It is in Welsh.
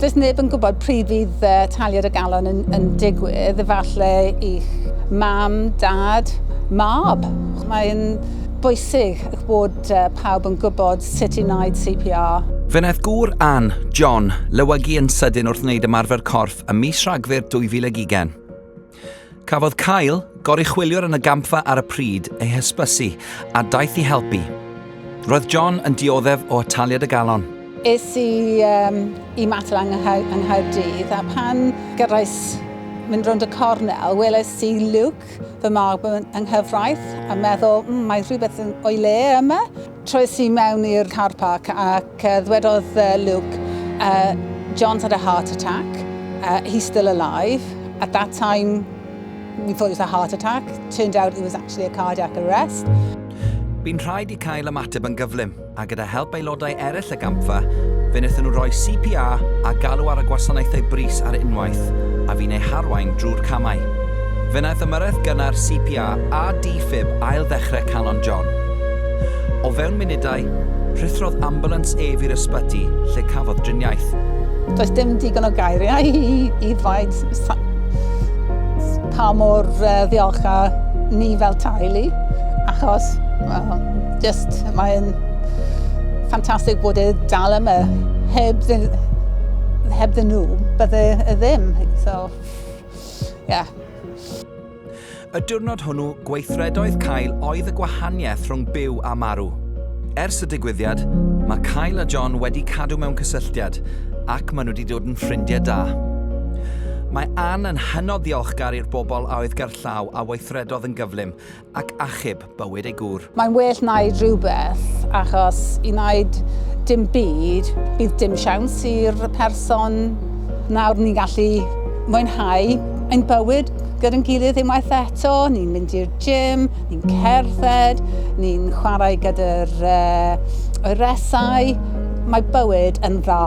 Does neb yn gwybod pryd fydd taliad y galon yn digwydd, efallai i'ch mam, dad, mab. Mae'n bwysig bod pawb yn gwybod sut i wneud CPR. Fe wnaeth gŵr Ann, John, lywygu yn sydyn wrth wneud ymarfer corff ym mis Rhagfyr 2020. Cafodd Kyle, goruchwiliwr yn y gampfa ar y pryd, ei hysbysu a daeth i helpu. Roedd John yn dioddef o taliad y galon. Es i matel yng Nghaerdydd, a pan gyrrais mynd rownd y cornel, weles i Luke, fy mab yng nghyfraith, a meddwl, mae rhywbeth o'i le yma. Troes i mewn i'r car park ac ddwedodd Luke, John's had a heart attack, he's still alive. At that time, we thought it was a heart attack. Turned out it was actually a cardiac arrest. Bu'n rhaid i Kyle ymateb yn gyflym, a gyda help aelodau eraill y gampfa, fe wnaethon nhw roi CPR a galw ar y gwasanaethau brys ar unwaith, a fi'n ei harwain drwy'r camau. Fe wnaeth ymyrraeth gynnar CPR a defib ail ddechrau canon John. O fewn munudau, rhythrodd ambulans ef i'r ysbyty lle cafodd driniaeth. Does dim digon o geiriau i ddweud pa mor ddiolchgar ni fel teulu, achos mae'n ffantastig bod e dal yma. Heb nhw, bydde e ddim. So, yeah. Y diwrnod hwnnw, gweithredoedd Kyle oedd y gwahaniaeth rhwng byw a marw. Ers y digwyddiad, mae Kyle a John wedi cadw mewn cysylltiad ac maen nhw wedi dod yn ffrindiau da. Mae Ann yn hynod ddiolchgar i'r bobl a oedd gerllaw a weithredodd yn gyflym ac achub bywyd ei gŵr. Mae'n well wneud rhywbeth achos i wneud dim byd, bydd dim siawns i'r person. Nawr ni'n gallu mwynhau ein bywyd gyda'n gilydd unwaith eto. Ni'n mynd i'r gym, ni'n cerdded, ni'n chwarae gyda'r oeresau. Mae bywyd yn dda.